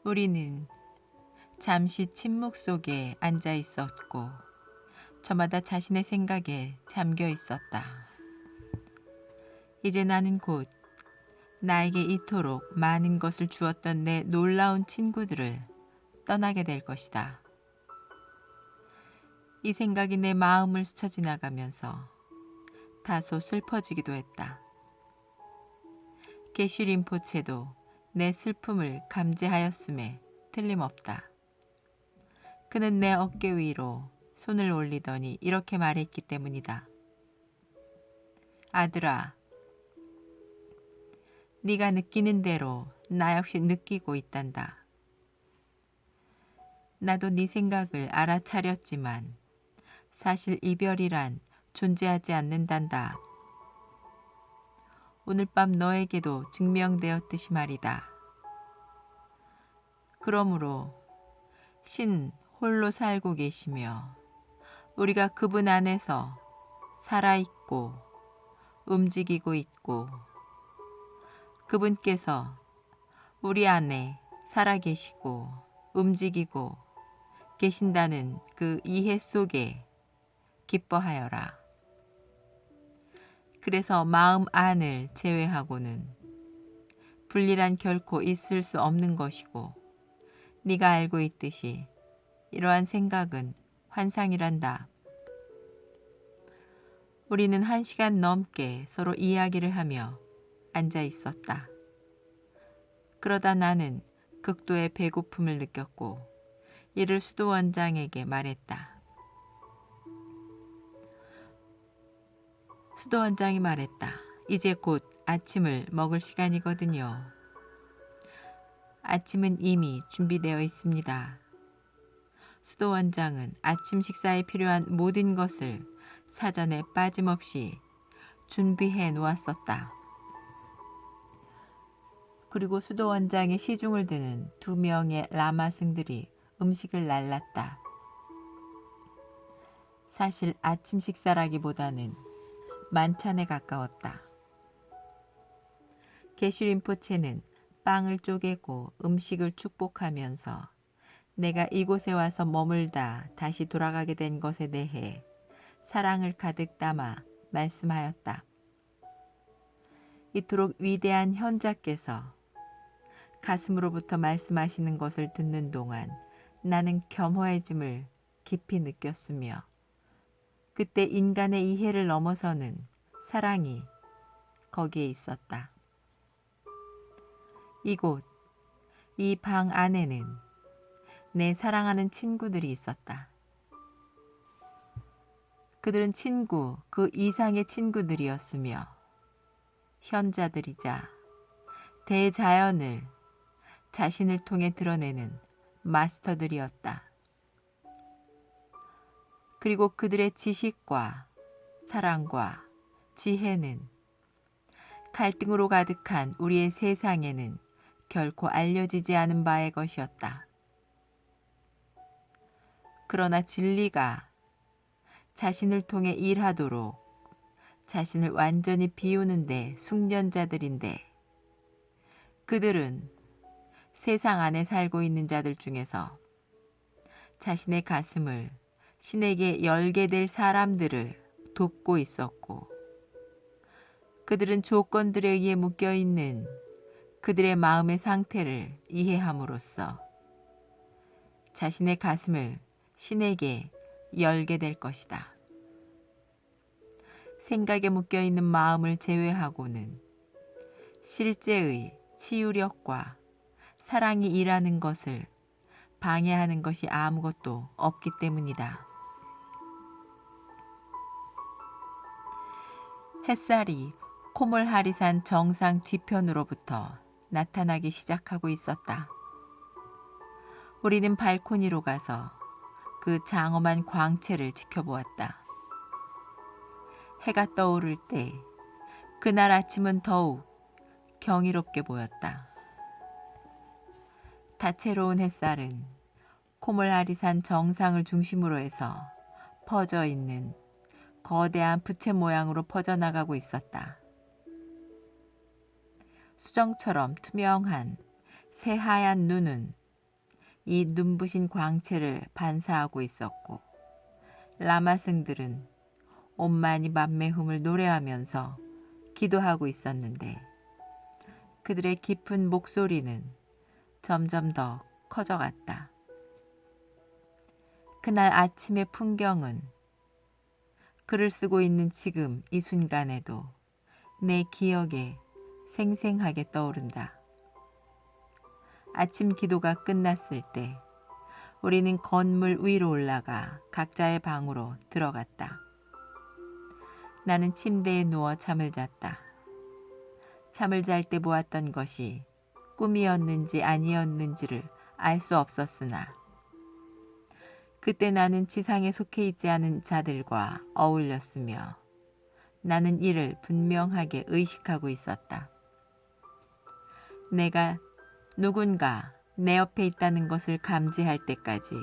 우리는 잠시 침묵 속에 앉아 있었고 저마다 자신의 생각에 잠겨 있었다. 이제 나는 곧 나에게 이토록 많은 것을 주었던 내 놀라운 친구들을 떠나게 될 것이다. 이 생각이 내 마음을 스쳐 지나가면서 다소 슬퍼지기도 했다. 게슈 림포체도 내 슬픔을 감지하였음에 틀림없다. 그는 내 어깨 위로 손을 올리더니 이렇게 말했기 때문이다. 아들아, 네가 느끼는 대로 나 역시 느끼고 있단다. 나도 네 생각을 알아차렸지만 사실 이별이란 존재하지 않는단다. 오늘 밤 너에게도 증명되었듯이 말이다. 그러므로 신 홀로 살고 계시며 우리가 그분 안에서 살아있고 움직이고 있고 그분께서 우리 안에 살아계시고 움직이고 계신다는 그 이해 속에 기뻐하여라. 그래서 마음 안을 제외하고는 분리란 결코 있을 수 없는 것이고 네가 알고 있듯이 이러한 생각은 환상이란다. 우리는 1시간 넘게 서로 이야기를 하며 앉아 있었다. 그러다 나는 극도의 배고픔을 느꼈고 이를 수도 원장에게 말했다. 수도 원장이 말했다. 이제 곧 아침을 먹을 시간이거든요. 아침은 이미 준비되어 있습니다. 수도 원장은 아침 식사에 필요한 모든 것을 사전에 빠짐없이 준비해 놓았었다. 그리고 수도 원장의 시중을 드는 2명의 라마승들이 음식을 날랐다. 사실 아침 식사라기보다는 만찬에 가까웠다. 게슈 림포체는 빵을 쪼개고 음식을 축복하면서 내가 이곳에 와서 머물다 다시 돌아가게 된 것에 대해 사랑을 가득 담아 말씀하였다. 이토록 위대한 현자께서 가슴으로부터 말씀하시는 것을 듣는 동안 나는 겸허해짐을 깊이 느꼈으며 그때 인간의 이해를 넘어서는 사랑이 거기에 있었다. 이곳, 이 방 안에는 내 사랑하는 친구들이 있었다. 그들은 친구, 그 이상의 친구들이었으며 현자들이자 대자연을 자신을 통해 드러내는 마스터들이었다. 그리고 그들의 지식과 사랑과 지혜는 갈등으로 가득한 우리의 세상에는 결코 알려지지 않은 바의 것이었다. 그러나 진리가 자신을 통해 일하도록 자신을 완전히 비우는데 숙련자들인데 그들은 세상 안에 살고 있는 자들 중에서 자신의 가슴을 신에게 열게 될 사람들을 돕고 있었고 그들은 조건들에 의해 묶여있는 그들의 마음의 상태를 이해함으로써 자신의 가슴을 신에게 열게 될 것이다. 생각에 묶여있는 마음을 제외하고는 실제의 치유력과 사랑이 일하는 것을 방해하는 것이 아무것도 없기 때문이다. 햇살이 코몰하리산 정상 뒤편으로부터 나타나기 시작하고 있었다. 우리는 발코니로 가서 그 장엄한 광채를 지켜보았다. 해가 떠오를 때 그날 아침은 더욱 경이롭게 보였다. 다채로운 햇살은 코몰하리산 정상을 중심으로 해서 퍼져 있는 거대한 부채 모양으로 퍼져나가고 있었다. 수정처럼 투명한 새하얀 눈은 이 눈부신 광채를 반사하고 있었고 라마승들은 온만이 만매흠을 노래하면서 기도하고 있었는데 그들의 깊은 목소리는 점점 더 커져갔다. 그날 아침의 풍경은 글을 쓰고 있는 지금 이 순간에도 내 기억에 생생하게 떠오른다. 아침 기도가 끝났을 때 우리는 건물 위로 올라가 각자의 방으로 들어갔다. 나는 침대에 누워 잠을 잤다. 잠을 잘 때 보았던 것이 꿈이었는지 아니었는지를 알 수 없었으나 그때 나는 지상에 속해 있지 않은 자들과 어울렸으며 나는 이를 분명하게 의식하고 있었다. 내가 누군가 내 옆에 있다는 것을 감지할 때까지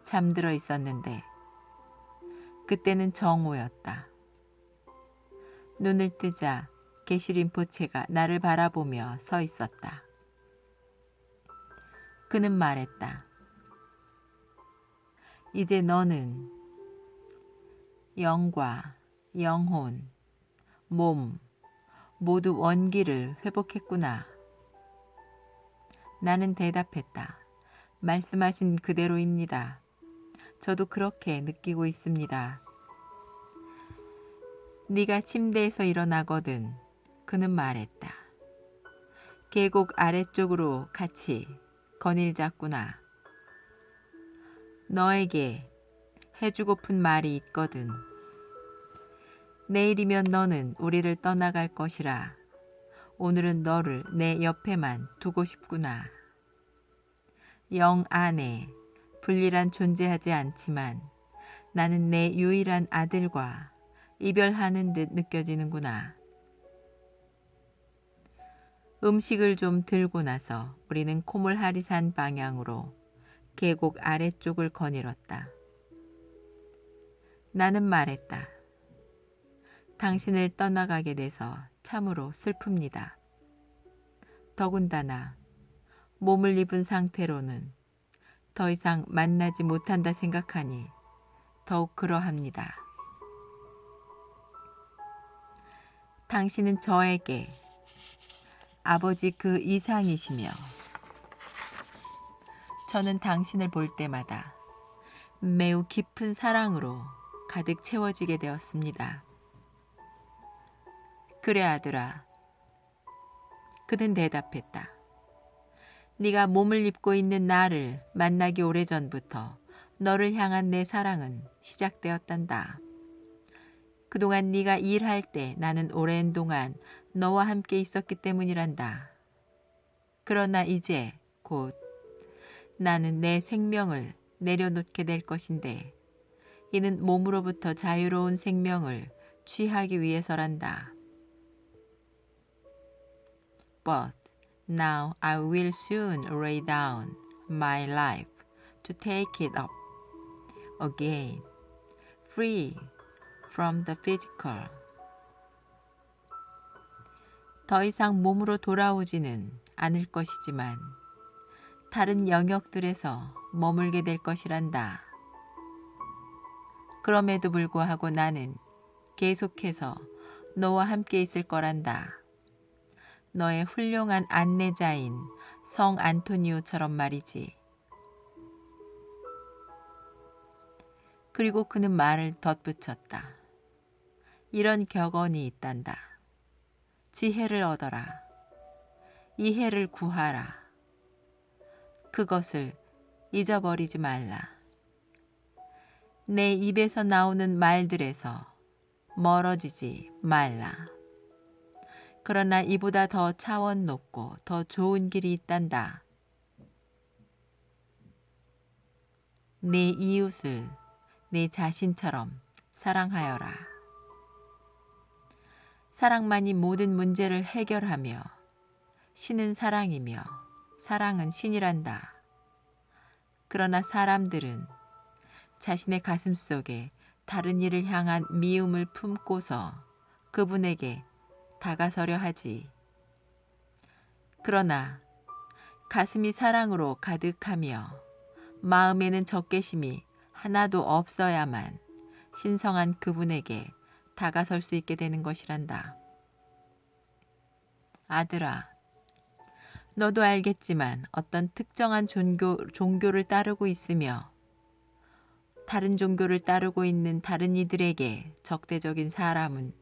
잠들어 있었는데 그때는 정오였다. 눈을 뜨자 게슈 림포체가 나를 바라보며 서 있었다. 그는 말했다. 이제 너는 영과 영혼, 몸 모두 원기를 회복했구나. 나는 대답했다. 말씀하신 그대로입니다. 저도 그렇게 느끼고 있습니다. 네가 침대에서 일어나거든. 그는 말했다. 계곡 아래쪽으로 같이 거닐자꾸나. 너에게 해주고픈 말이 있거든. 내일이면 너는 우리를 떠나갈 것이라. 오늘은 너를 내 옆에만 두고 싶구나. 영 안에 분리란 존재하지 않지만 나는 내 유일한 아들과 이별하는 듯 느껴지는구나. 음식을 좀 들고 나서 우리는 코몰하리산 방향으로 계곡 아래쪽을 거닐었다. 나는 말했다. 당신을 떠나가게 돼서 참으로 슬픕니다. 더군다나 몸을 입은 상태로는 더 이상 만나지 못한다 생각하니 더욱 그러합니다. 당신은 저에게 아버지 그 이상이시며 저는 당신을 볼 때마다 매우 깊은 사랑으로 가득 채워지게 되었습니다. 그래 아들아. 그는 대답했다. 네가 몸을 입고 있는 나를 만나기 오래전부터 너를 향한 내 사랑은 시작되었단다. 그동안 네가 일할 때 나는 오랜 동안 너와 함께 있었기 때문이란다. 그러나 이제 곧 나는 내 생명을 내려놓게 될 것인데 이는 몸으로부터 자유로운 생명을 취하기 위해서란다. But now I will soon lay down my life to take it up again, free from the physical. 더 이상 몸으로 돌아오지는 않을 것이지만 다른 영역들에서 머물게 될 것이란다. 그럼에도 불구하고 나는 계속해서 너와 함께 있을 거란다. 너의 훌륭한 안내자인 성 안토니오처럼 말이지. 그리고 그는 말을 덧붙였다. 이런 격언이 있단다. 지혜를 얻어라. 이해를 구하라. 그것을 잊어버리지 말라. 내 입에서 나오는 말들에서 멀어지지 말라. 그러나 이보다 더 차원 높고 더 좋은 길이 있단다. 내 이웃을 내 자신처럼 사랑하여라. 사랑만이 모든 문제를 해결하며 신은 사랑이며 사랑은 신이란다. 그러나 사람들은 자신의 가슴 속에 다른 이를 향한 미움을 품고서 그분에게 다가서려 하지. 그러나 가슴이 사랑으로 가득하며 마음에는 적개심이 하나도 없어야만 신성한 그분에게 다가설 수 있게 되는 것이란다. 아들아, 너도 알겠지만 어떤 특정한 종교를 따르고 있으며 다른 종교를 따르고 있는 다른 이들에게 적대적인 사람은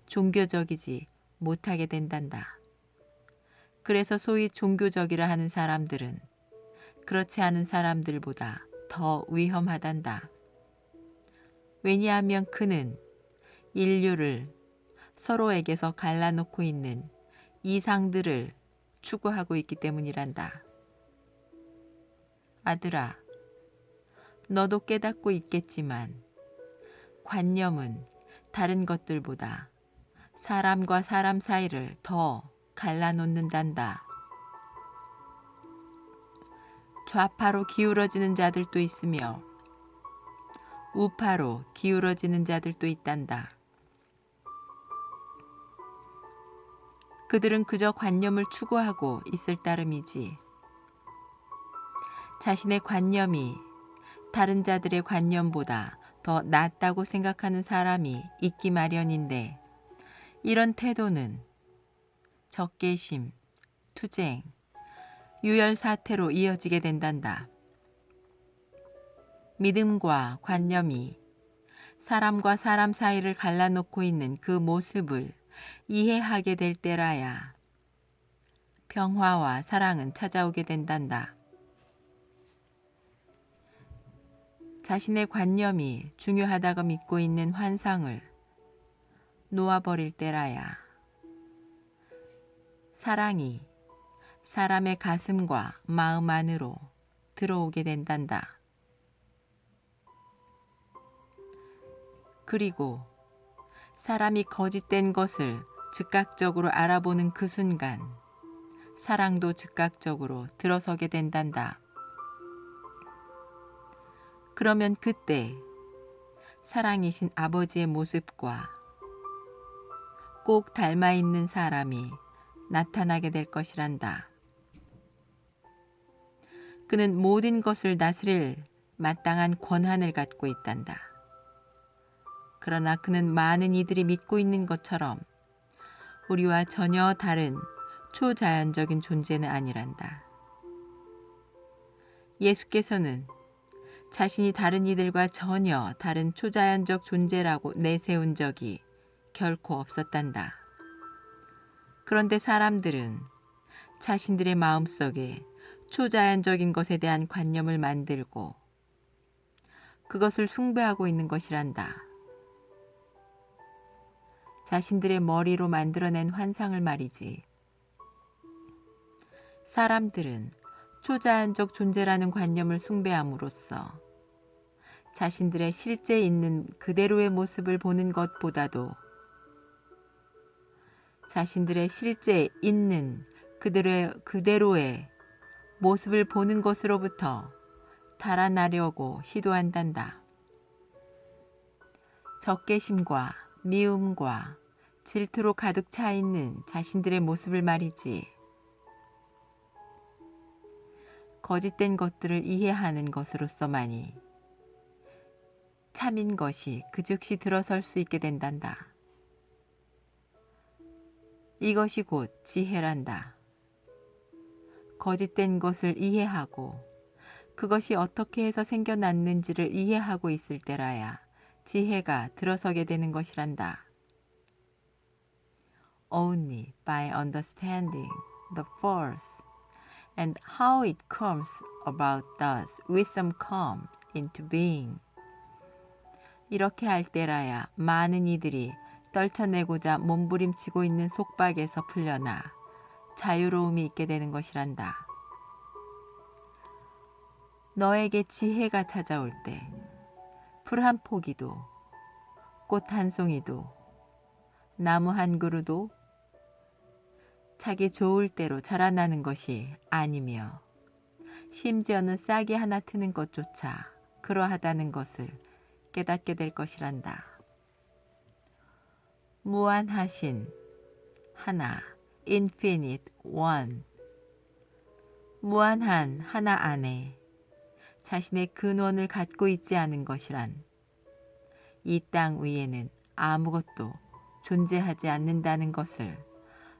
종교적이지 못하게 된단다. 그래서 소위 종교적이라 하는 사람들은 그렇지 않은 사람들보다 더 위험하단다. 왜냐하면 그는 인류를 서로에게서 갈라놓고 있는 이상들을 추구하고 있기 때문이란다. 아들아, 너도 깨닫고 있겠지만 관념은 다른 것들보다 사람과 사람 사이를 더 갈라놓는단다. 좌파로 기울어지는 자들도 있으며 우파로 기울어지는 자들도 있단다. 그들은 그저 관념을 추구하고 있을 따름이지. 자신의 관념이 다른 자들의 관념보다 더 낫다고 생각하는 사람이 있기 마련인데 이런 태도는 적개심, 투쟁, 유혈사태로 이어지게 된단다. 믿음과 관념이 사람과 사람 사이를 갈라놓고 있는 그 모습을 이해하게 될 때라야 평화와 사랑은 찾아오게 된단다. 자신의 관념이 중요하다고 믿고 있는 환상을 놓아버릴 때라야 사랑이 사람의 가슴과 마음 안으로 들어오게 된단다. 그리고 사람이 거짓된 것을 즉각적으로 알아보는 그 순간 사랑도 즉각적으로 들어서게 된단다. 그러면 그때 사랑이신 아버지의 모습과 꼭 닮아 있는 사람이 나타나게 될 것이란다. 그는 모든 것을 다스릴 마땅한 권한을 갖고 있단다. 그러나 그는 많은 이들이 믿고 있는 것처럼 우리와 전혀 다른 초자연적인 존재는 아니란다. 예수께서는 자신이 다른 이들과 전혀 다른 초자연적 존재라고 내세운 적이 결코 없었단다. 그런데 사람들은 자신들의 마음속에 초자연적인 것에 대한 관념을 만들고 그것을 숭배하고 있는 것이란다. 자신들의 머리로 만들어낸 환상을 말이지. 사람들은 초자연적 존재라는 관념을 숭배함으로써 자신들의 실제 있는 그대로의 모습을 보는 것보다도 자신들의 실제 있는 그대로의 모습을 보는 것으로부터 달아나려고 시도한단다. 적개심과 미움과 질투로 가득 차 있는 자신들의 모습을 말이지. 거짓된 것들을 이해하는 것으로서만이 참인 것이 그 즉시 들어설 수 있게 된단다. 이것이 곧 지혜란다. 거짓된 것을 이해하고 그것이 어떻게 해서 생겨났는지를 이해하고 있을 때라야 지혜가 들어서게 되는 것이란다. Only by understanding the force and how it comes about does wisdom come into being. 이렇게 할 때라야 많은 이들이 떨쳐내고자 몸부림치고 있는 속박에서 풀려나 자유로움이 있게 되는 것이란다. 너에게 지혜가 찾아올 때 풀 한 포기도 꽃 한 송이도 나무 한 그루도 자기 좋을 대로 자라나는 것이 아니며 심지어는 싹이 하나 트는 것조차 그러하다는 것을 깨닫게 될 것이란다. 무한하신 하나, infinite one. 무한한 하나 안에 자신의 근원을 갖고 있지 않은 것이란 이 땅 위에는 아무것도 존재하지 않는다는 것을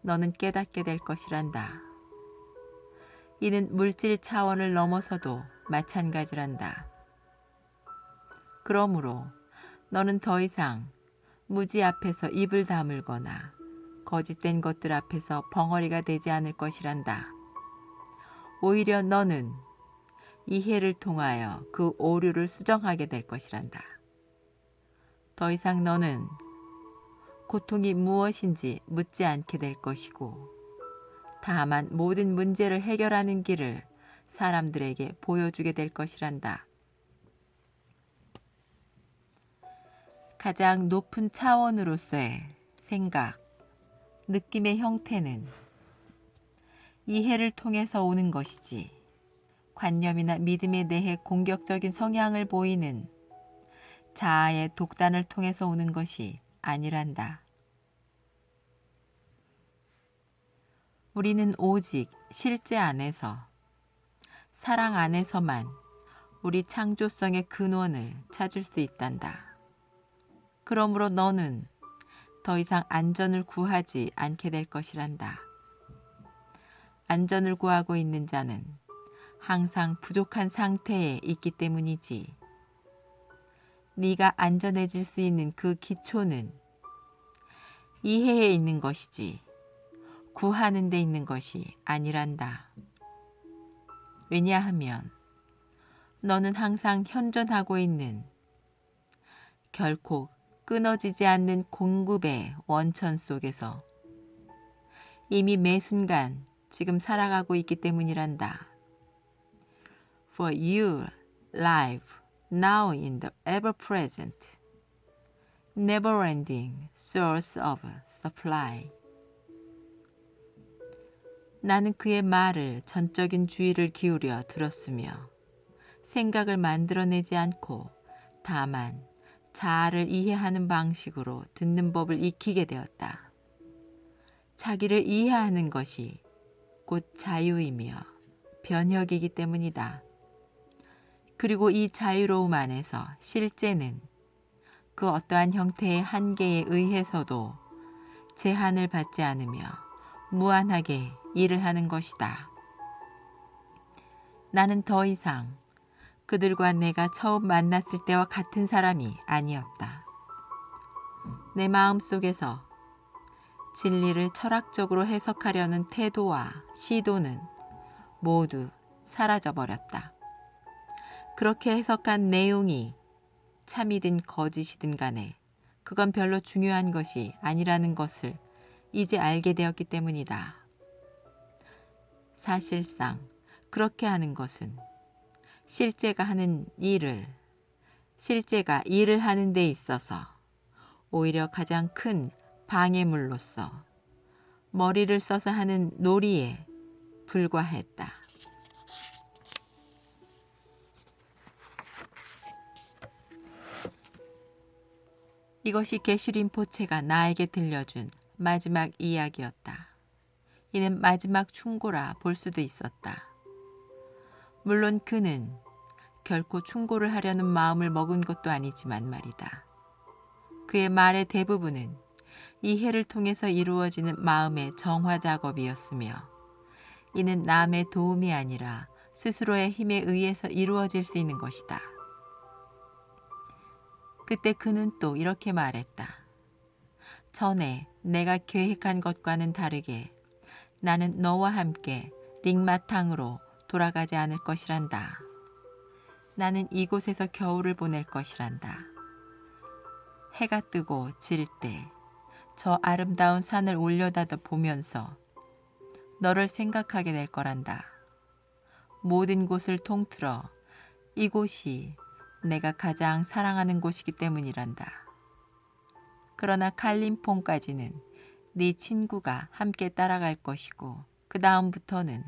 너는 깨닫게 될 것이란다. 이는 물질 차원을 넘어서도 마찬가지란다. 그러므로 너는 더 이상 무지 앞에서 입을 다물거나 거짓된 것들 앞에서 벙어리가 되지 않을 것이란다. 오히려 너는 이해를 통하여 그 오류를 수정하게 될 것이란다. 더 이상 너는 고통이 무엇인지 묻지 않게 될 것이고, 다만 모든 문제를 해결하는 길을 사람들에게 보여주게 될 것이란다. 가장 높은 차원으로서의 생각, 느낌의 형태는 이해를 통해서 오는 것이지, 관념이나 믿음에 대해 공격적인 성향을 보이는 자아의 독단을 통해서 오는 것이 아니란다. 우리는 오직 실제 안에서, 사랑 안에서만 우리 창조성의 근원을 찾을 수 있단다. 그러므로 너는 더 이상 안전을 구하지 않게 될 것이란다. 안전을 구하고 있는 자는 항상 부족한 상태에 있기 때문이지. 네가 안전해질 수 있는 그 기초는 이해에 있는 것이지 구하는 데 있는 것이 아니란다. 왜냐하면 너는 항상 현존하고 있는 결코 끊어지지 않는 공급의 원천 속에서 이미 매 순간 지금 살아가고 있기 때문이란다. For you live now in the ever-present, never-ending source of supply. 나는 그의 말을 전적인 주의를 기울여 들었으며 생각을 만들어내지 않고 다만 자아를 이해하는 방식으로 듣는 법을 익히게 되었다. 자기를 이해하는 것이 곧 자유이며 변혁이기 때문이다. 그리고 이 자유로움 안에서 실제는 그 어떠한 형태의 한계에 의해서도 제한을 받지 않으며 무한하게 일을 하는 것이다. 나는 더 이상 그들과 내가 처음 만났을 때와 같은 사람이 아니었다. 내 마음속에서 진리를 철학적으로 해석하려는 태도와 시도는 모두 사라져버렸다. 그렇게 해석한 내용이 참이든 거짓이든 간에 그건 별로 중요한 것이 아니라는 것을 이제 알게 되었기 때문이다. 사실상 그렇게 하는 것은 실제가 일을 하는 데 있어서 오히려 가장 큰 방해물로서 머리를 써서 하는 놀이에 불과했다. 이것이 게슈 림포체가 나에게 들려준 마지막 이야기였다. 이는 마지막 충고라 볼 수도 있었다. 물론 그는 결코 충고를 하려는 마음을 먹은 것도 아니지만 말이다. 그의 말의 대부분은 이해를 통해서 이루어지는 마음의 정화 작업이었으며 이는 남의 도움이 아니라 스스로의 힘에 의해서 이루어질 수 있는 것이다. 그때 그는 또 이렇게 말했다. 전에 내가 계획한 것과는 다르게 나는 너와 함께 링마탕으로 돌아가지 않을 것이란다. 나는 이곳에서 겨울을 보낼 것이란다. 해가 뜨고 질 때 저 아름다운 산을 올려다도 보면서 너를 생각하게 될 거란다. 모든 곳을 통틀어 이곳이 내가 가장 사랑하는 곳이기 때문이란다. 그러나 칼림퐁까지는 네 친구가 함께 따라갈 것이고 그 다음부터는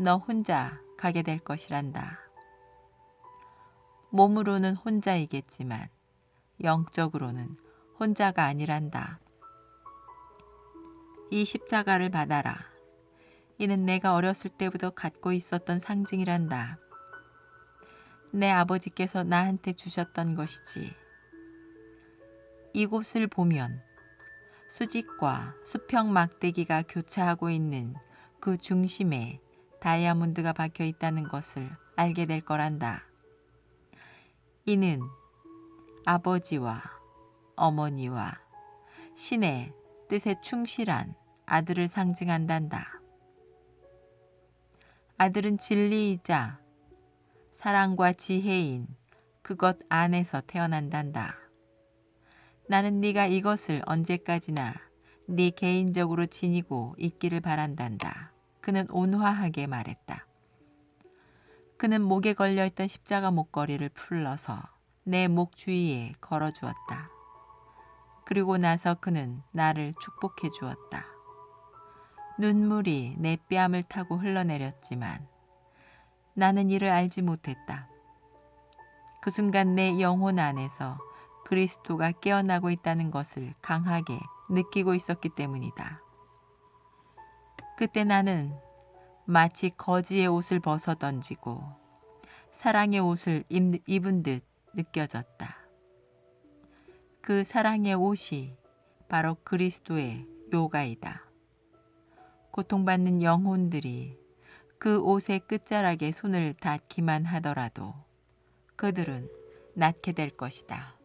너 혼자 가게 될 것이란다. 몸으로는 혼자이겠지만 영적으로는 혼자가 아니란다. 이 십자가를 받아라. 이는 내가 어렸을 때부터 갖고 있었던 상징이란다. 내 아버지께서 나한테 주셨던 것이지. 이곳을 보면 수직과 수평 막대기가 교차하고 있는 그 중심에 다이아몬드가 박혀 있다는 것을 알게 될 거란다. 이는 아버지와 어머니와 신의 뜻에 충실한 아들을 상징한단다. 아들은 진리이자 사랑과 지혜인 그것 안에서 태어난단다. 나는 네가 이것을 언제까지나 네 개인적으로 지니고 있기를 바란단다. 그는 온화하게 말했다. 그는 목에 걸려있던 십자가 목걸이를 풀러서 내 목 주위에 걸어주었다. 그리고 나서 그는 나를 축복해 주었다. 눈물이 내 뺨을 타고 흘러내렸지만 나는 이를 알지 못했다. 그 순간 내 영혼 안에서 그리스도가 깨어나고 있다는 것을 강하게 느끼고 있었기 때문이다. 그때 나는 마치 거지의 옷을 벗어 던지고 사랑의 옷을 입은 듯 느껴졌다. 그 사랑의 옷이 바로 그리스도의 요가이다. 고통받는 영혼들이 그 옷의 끝자락에 손을 닿기만 하더라도 그들은 낫게 될 것이다.